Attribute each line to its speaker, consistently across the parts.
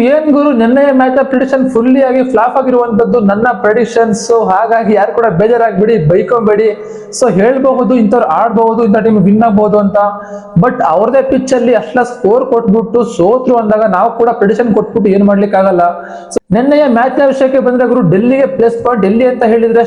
Speaker 1: ಏನ್ ಗುರು, ನಿನ್ನೆ match prediction fully ಆಗಿ ಫ್ಲಾಪ್ ಆಗಿರುವಂತದ್ದು ನನ್ನ ಪ್ರಿಡಿಕ್ಷನ್ಸ್. ಹಾಗಾಗಿ ಯಾರು ಕೂಡ ಬೇಜಾರಾಗ್ಬಿಡಿ, ಬೈಕೊಂಬೇಡಿ. ಸೊ ಹೇಳ್ಬಹುದು ಇಂಥವ್ರು ಆಡ್ಬಹುದು, ಇಂಥ ಟೀಮ್ ವಿನ್ ಆಗ್ಬಹುದು ಅಂತ. ಬಟ್ ಅವ್ರದೇ ಪಿಚ್ ಅಲ್ಲಿ ಅಷ್ಟೆಲ್ಲ ಸ್ಕೋರ್ ಕೊಟ್ಬಿಟ್ಟು ಸೋತ್ರು ಅಂದಾಗ ನಾವು ಕೂಡ ಪ್ರಿಡಿಕ್ಷನ್ ಕೊಟ್ಬಿಟ್ಟು ಏನ್ ಮಾಡ್ಲಿಕ್ಕೆ ಆಗಲ್ಲ. ನಿನ್ನೆಯ ಮ್ಯಾಚ್ ನ ವಿಷಯಕ್ಕೆ ಬಂದ್ರೆ ಗುರು, ಡೆಲ್ಲಿಗೆ ಪ್ಲಸ್ ಪಾಯಿಂಟ್. ಡೆಲ್ಲಿ ಅಂತ ಹೇಳಿದ್ರೆ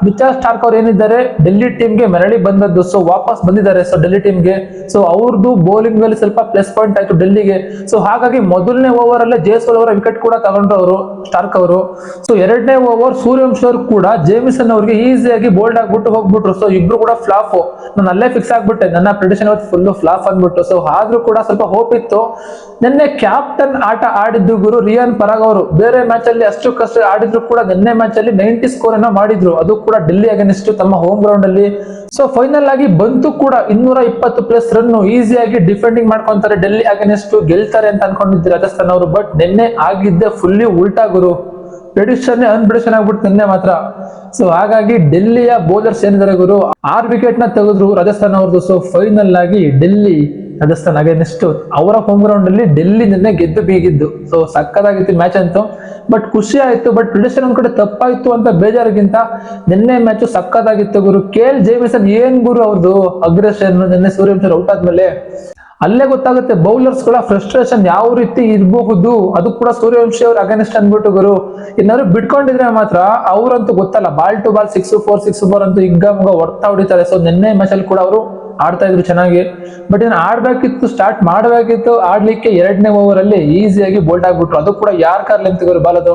Speaker 1: ಮಿಚೆಲ್ ಸ್ಟಾರ್ಕ್ ಅವ್ರು ಏನಿದ್ದಾರೆ ಡೆಲ್ಲಿ ಟೀಮ್ಗೆ ಮರಳಿ ಬಂದದ್ದು. ಸೊ ವಾಪಸ್ ಬಂದಿದ್ದಾರೆ ಸೊ ಡೆಲ್ಲಿ ಟೀಮ್ಗೆ. ಸೊ ಅವ್ರದ್ದು ಬೌಲಿಂಗ್ ಅಲ್ಲಿ ಸ್ವಲ್ಪ ಪ್ಲಸ್ ಪಾಯಿಂಟ್ ಆಯ್ತು ಡೆಲ್ಲಿಗೆ. ಸೊ ಹಾಗಾಗಿ ಮೊದಲನೇ ಓವರ್ ಅಲ್ಲೇ ಜೇಸ್ವಾಲ್ ಅವರ ವಿಕೆಟ್ ಕೂಡ ತಗೊಂಡ್ರು ಅವರು, ಸ್ಟಾರ್ಕ್ ಅವರು. ಸೊ ಎರಡನೇ ಓವರ್ ಸೂರ್ಯವಂಶಿ ಅವರು ಕೂಡ ಜೇಮಿಸನ್ ಅವರಿಗೆ ಈಸಿಯಾಗಿ ಬೋಲ್ಡ್ ಆಗ್ಬಿಟ್ಟು ಹೋಗ್ಬಿಟ್ರು. ಸೊ ಇಬ್ರು ಕೂಡ ಫ್ಲಾಪ್. ನಾನು ಅಲ್ಲೇ ಫಿಕ್ಸ್ ಆಗ್ಬಿಟ್ಟೆ, ನನ್ನ ಪ್ರಿಡಿಕ್ಷನ್ ಫುಲ್ ಫ್ಲಾಪ್ ಅಂದ್ಬಿಟ್ಟು. ಸೊ ಆದ್ರೂ ಕೂಡ ಸ್ವಲ್ಪ ಹೋಪ್ ಇತ್ತು. ನಿನ್ನೆ ಕ್ಯಾಪ್ಟನ್ ಆಟ ಆಡಿದ್ದು ಗುರು ರಿಯಾನ್ ಪರಾಗ್ ಅವರು. ಬೇರೆ ಮ್ಯಾಚ್ ಅಲ್ಲಿ ಅಷ್ಟು ಕಷ್ಟ ಆಡಿದ್ರು ಕೂಡ ನಿನ್ನೆ ಮ್ಯಾಚ್ ಅಲ್ಲಿ 90 ಸ್ಕೋರ್ ಅನ್ನ ಮಾಡಿದ್ರು, ಅದು ಕೂಡ ಡೆಲ್ಲಿ ಅಗೇನ್ಸ್ಟ್ ತಮ್ಮ ಹೋಮ್ ಗ್ರೌಂಡ್ ಅಲ್ಲಿ. ಸೊ ಫೈನಲ್ ಆಗಿ ಬಂತು ಕೂಡ 220+ ರನ್ ಈಸಿಯಾಗಿ ಡಿಫೆಂಡಿಂಗ್ ಮಾಡ್ಕೊಂತಾರೆ, ಡೆಲ್ಲಿ ಅಗೇನ್ಸ್ಟ್ ಗೆಲ್ತಾರೆ ಅಂತ ಅನ್ಕೊಂಡಿದ್ರು ರಾಜಸ್ಥಾನ್ ಅವರು. ಬಟ್ ನಿನ್ನೆ ಆಗಿದ್ದೆ ಫುಲ್ಲಿ ಉಲ್ಟಾ ಗುರು, ಪ್ರಿಡಿಕ್ಷನ್ ಅನ್ಪ್ರಿಡಿಕ್ಷನ್ ಆಗ್ಬಿಟ್ಟು ನಿನ್ನೆ ಮಾತ್ರ. ಸೊ ಹಾಗಾಗಿ ಡೆಲ್ಲಿಯ ಬೌಲರ್ಸ್ ಏನಿದ್ದಾರೆ ಗುರು, 6 ವಿಕೆಟ್ ನ ತೆಗೆದ್ರು ರಾಜಸ್ಥಾನ್ ಅವ್ರದ್ದು. ಸೊ ಫೈನಲ್ ಆಗಿ ಡೆಲ್ಲಿ ರಾಜಸ್ಥಾನ್ ಅಗೇನ್ಸ್ಟ್ ಅವರ ಹೋಮ್ ಗ್ರೌಂಡ್ ಅಲ್ಲಿ ಡೆಲ್ಲಿ ನಿನ್ನೆ ಗೆದ್ದು ಬೀಗಿದ್ದು. ಸೊ ಸಕ್ಕದಾಗಿತ್ತು ಮ್ಯಾಚ್ ಅಂತೂ. ಬಟ್ ಖುಷಿ ಆಯ್ತು. ಬಟ್ ಪ್ರಿಡಿಕ್ಷನ್ ಒಂದ್ ಕಡೆ ತಪ್ಪಾಯ್ತು ಅಂತ ಬೇಜಾರಿಗಿಂತ ನಿನ್ನೆ ಮ್ಯಾಚ್ ಸಕ್ಕದಾಗಿತ್ತು ಗುರು. KL ಜೇಮಿಸನ್ ಏನ್ ಗುರು ಅವ್ರದ್ದು ಅಗ್ರೆಷನ್. ನಿನ್ನೆ ಸೂರ್ಯವಂಶಿ ಔಟ್ ಆದ್ಮೇಲೆ ಅಲ್ಲೇ ಗೊತ್ತಾಗುತ್ತೆ ಬೌಲರ್ಸ್ ಗಳ ಫ್ರಸ್ಟ್ರೇಷನ್ ಯಾವ ರೀತಿ ಇರಬಹುದು. ಅದು ಕೂಡ ಸೂರ್ಯವಂಶಿ ಅವ್ರ ಅಗೇನ್ಸ್ಟ್ ಅನ್ಬಿಟ್ಟು ಗುರು. ಏನಾದ್ರು ಬಿಟ್ಕೊಂಡಿದ್ರೆ ಮಾತ್ರ ಅವ್ರಂತೂ ಗೊತ್ತಲ್ಲ, ಬಾಲ್ ಟು ಬಾಲ್ 6-4 ಅಂತೂ ಹಿಗ್ಗ ಮುಗ ಹೊಡ್ತಾ ಹೊಡಿತಾರೆ. ಸೊ ನಿನ್ನೆ ಮ್ಯಾಚ್ ಅಲ್ಲಿ ಕೂಡ ಅವರು ಆಡ್ತಾ ಇದ್ರು ಚೆನ್ನಾಗಿ. ಬಟ್ ಏನ್ ಆಡ್ಬೇಕಿತ್ತು, ಸ್ಟಾರ್ಟ್ ಮಾಡ್ಬೇಕಿತ್ತು ಆಡ್ಲಿಕ್ಕೆ. ಎರಡನೇ ಓವರ್ ಅಲ್ಲಿ ಈಸಿಯಾಗಿ ಬೋಲ್ಡ್ ಆಗ್ಬಿಟ್ರು, ಅದು ಕೂಡ ಯಾರ್ ಕಾರ್ ಲೆಂತ್ ಬಾಲ್ ಅದು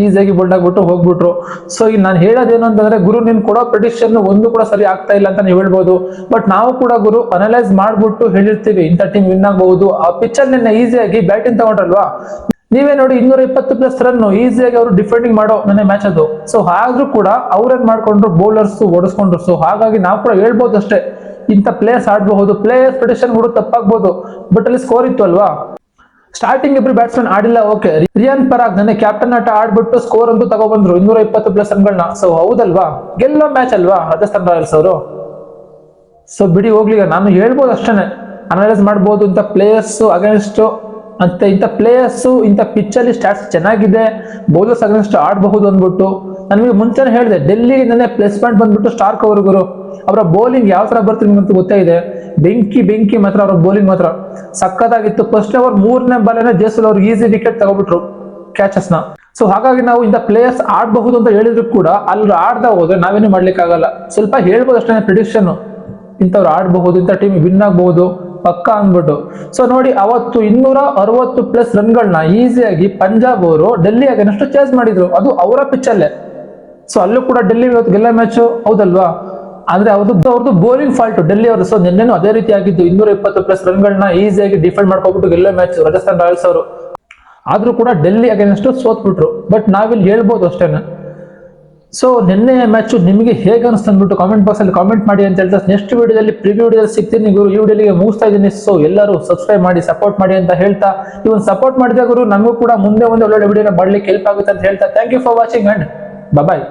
Speaker 1: ಈಸಿಯಾಗಿ ಬೋಲ್ಡ್ ಆಗ್ಬಿಟ್ಟು ಹೋಗ್ಬಿಟ್ರು. ಸೊ ಈಗ ನಾನು ಹೇಳೋದೇನು ಅಂತಂದ್ರೆ ಗುರು, ನೀನ್ ಕೊಡೋ ಪ್ರಿಡಿಕ್ಷನ್ ಒಂದು ಕೂಡ ಸರಿ ಆಗ್ತಾ ಇಲ್ಲ ಅಂತ ನೀವು ಹೇಳ್ಬೋದು. ಬಟ್ ನಾವು ಕೂಡ ಗುರು ಅನಲೈಸ್ ಮಾಡ್ಬಿಟ್ಟು ಹೇಳಿರ್ತೀವಿ ಇಂಥ ಟೀಮ್ ವಿನ್ ಆಗಬಹುದು. ಆ ಪಿಚ್ ಅಲ್ಲಿ ನಿನ್ನೆ ಈಸಿಯಾಗಿ ಬ್ಯಾಟಿಂಗ್ ತಗೊಂಡ್ರಲ್ವಾ, ನೀವೇ ನೋಡಿ 220+ ರನ್ ಈಸಿಯಾಗಿ ಅವರು ಡಿಫೆಂಡಿಂಗ್ ಮಾಡೋ ನನ್ನ ಮ್ಯಾಚ್ ಅದು. ಸೊ ಆದ್ರೂ ಕೂಡ ಅವ್ರೇನ್ ಮಾಡ್ಕೊಂಡ್ರು, ಬೌಲರ್ಸ್ ಓಡಿಸ್ಕೊಂಡ್ರು. ಸೊ ಹಾಗಾಗಿ ನಾವು ಕೂಡ ಹೇಳ್ಬೋದು ಅಷ್ಟೇ, ಇಂಥ ಪ್ಲೇಯರ್ಸ್ ಆಡಬಹುದು, ಪ್ಲೇಯರ್ಸ್ ಪ್ರಿಡಿಕ್ಷನ್ ಕೂಡ ತಪ್ಪಾಗ್ಬೋದು. ಬಟ್ ಅಲ್ಲಿ ಸ್ಕೋರ್ ಇತ್ತು ಅಲ್ವಾ. ಸ್ಟಾರ್ಟಿಂಗ್ ಇಬ್ರು ಬ್ಯಾಟ್ಸ್ಮನ್ ಆಡಿಲ್ಲ, ಓಕೆ. ರಿಯಾನ್ ಪರಾಗ್ ನನ್ನ ಕ್ಯಾಪ್ಟನ್ ಆಟ ಆಡ್ಬಿಟ್ಟು ಸ್ಕೋರ್ ಅಂತೂ ತಗೊಬಂದ್ರು 220+ ರನ್ಗಳನ್ನ. ಸೊ ಹೌದಲ್ವಾ, ಗೆಲ್ಲೋ ಮ್ಯಾಚ್ ಅಲ್ವಾ ರಾಜಸ್ಥಾನ್ ರಾಯಲ್ಸ್ ಅವರು. ಸೊ ಬಿಡಿ ಹೋಗ್ಲಿ, ನಾನು ಹೇಳ್ಬೋದು ಅಷ್ಟೇನೆ, ಅನಲೈಸ್ ಮಾಡ್ಬೋದು ಇಂಥ ಪ್ಲೇಯರ್ಸ್ ಅಗೇನ್ಸ್ಟ್ ಅಂತ. ಇಂಥ ಪ್ಲೇಯರ್ಸ್ ಇಂಥ ಪಿಚ್ ಅಲ್ಲಿ ಸ್ಟಾಟ್ಸ್ ಚೆನ್ನಾಗಿದೆ, ಬೌಲರ್ಸ್ ಅಗೇನ್ಸ್ಟ್ ಆಡಬಹುದು ಅಂದ್ಬಿಟ್ಟು. ನನಗೆ ಮುಂಚೆನೆ ಹೇಳಿದೆ, ಡೆಲ್ಲಿಗೆ ನನ್ನ ಪ್ಲಸ್ ಪಾಯಿಂಟ್ ಬಂದ್ಬಿಟ್ಟು ಸ್ಟಾರ್ಕ್ ಅವರು. ಅವರ ಬೌಲಿಂಗ್ ಯಾವ ತರ ಬರ್ತೀನಿ ಅಂತ ಗೊತ್ತೇ ಇದೆ, ಬೆಂಕಿ ಮಾತ್ರ. ಅವರ ಬೌಲಿಂಗ್ ಮಾತ್ರ ಸಕ್ಕತ್ತಾಗಿತ್ತು. ಫಸ್ಟ್ ಓವರ್ 3ನೇ ಬಾಲ್ ಜೇಸ್ವಾಲ್ ಅವ್ರು ಈಸಿ ವಿಕೆಟ್ ತಗೊಬಿಟ್ರು ಕ್ಯಾಚಸ್ ನ. ಸೊ ಹಾಗಾಗಿ ನಾವು ಇಂಥ ಪ್ಲೇಯರ್ಸ್ ಆಡಬಹುದು ಅಂತ ಹೇಳಿದ್ರು ಕೂಡ ಅಲ್ಲಿ ಆಡ್ದ ಹೋದ್ರೆ ನಾವೇನು ಮಾಡ್ಲಿಕ್ಕೆ ಆಗಲ್ಲ. ಸ್ವಲ್ಪ ಹೇಳ್ಬೋದು ಅಷ್ಟೇ ಪ್ರಿಡಿಕ್ಷನ್, ಇಂಥವ್ರು ಆಡಬಹುದು, ಇಂಥ ಟೀಮ್ ವಿನ್ ಆಗಬಹುದು ಪಕ್ಕ ಅಂದ್ಬಿಟ್ಟು. ಸೊ ನೋಡಿ, ಅವತ್ತು 260+ ರನ್ಗಳನ್ನ ಈಸಿಯಾಗಿ ಪಂಜಾಬ್ ಅವರು ಡೆಲ್ಲಿ ಅಗೇನ್ಸ್ಟ್ ಚೇಸ್ ಮಾಡಿದ್ರು, ಅದು ಅವರ ಪಿಚ್ ಅಲ್ಲೇ. ಸೊ ಅಲ್ಲೂ ಕೂಡ ಡೆಲ್ಲಿ ಇವತ್ತು ಗೆಲ್ಲ ಮ್ಯಾಚ್ ಹೌದಲ್ವಾ. ಆದ್ರೆ ಅವ್ರದ್ದು ಬೌಲಿಂಗ್ ಫಾಲ್ಟ್ ಡೆಲ್ಲಿ ಅವರು. ಸೊ ನಿನ್ನೆನೂ ಅದೇ ರೀತಿ ಆಗಿದ್ದು, 220+ ರನ್ಗಳನ್ನ ಈಸಿಯಾಗಿ ಡಿಫೆಂಡ್ ಮಾಡ್ಕೊಬಿಟ್ಟು ಗೆಲ್ಲೋ ಮ್ಯಾಚ್ ರಾಜಸ್ಥಾನ್ ರಾಯಲ್ಸ್ ಅವರು. ಆದ್ರೂ ಕೂಡ ಡೆಲ್ಲಿ ಅಗೇನ್ಸ್ಟ್ ಸೋತ್ಬಿಟ್ರು. ಬಟ್ ನಾವಿಲ್ಲಿ ಹೇಳ್ಬೋದು ಅಷ್ಟೇನೆ. ಸೊ ನಿನ್ನೆಯ ಮ್ಯಾಚ್ ನಿಮಗೆ ಹೇಗೆ ಅನಿಸ್ತು ಅಂದ್ಬಿಟ್ಟು ಕಾಮೆಂಟ್ ಬಾಕ್ಸ್ ಅಲ್ಲಿ ಕಾಮೆಂಟ್ ಮಾಡಿ ಅಂತ ಹೇಳ್ತಾ, ನೆಕ್ಸ್ಟ್ ವಿಡಿಯೋದಲ್ಲಿ ಪ್ರಿವ್ಯೂ ವಿಡಿಯೋದಲ್ಲಿ ಸಿಗ್ತೀನಿ ಗುರು. ಈ ವಿಡಿಯೋಗೆ ಮುಗಿಸ್ತಾ ಇದ್ದೀನಿ. ಸೊ ಎಲ್ಲರೂ ಸಬ್ಸ್ಕ್ರೈಬ್ ಮಾಡಿ ಸಪೋರ್ಟ್ ಮಾಡಿ ಅಂತ ಹೇಳ್ತಾ, ಇವನ್ ಸಪೋರ್ಟ್ ಮಾಡಿದ ಗುರು ನಮಗೂ ಕೂಡ ಮುಂದೆ ಒಳ್ಳೆ ವಿಡಿಯೋನ ಮಾಡ್ಲಿಕ್ಕೆ ಹೆಲ್ಪ್ ಆಗುತ್ತೆ ಅಂತ ಹೇಳ್ತಾ, thank you for watching and bye.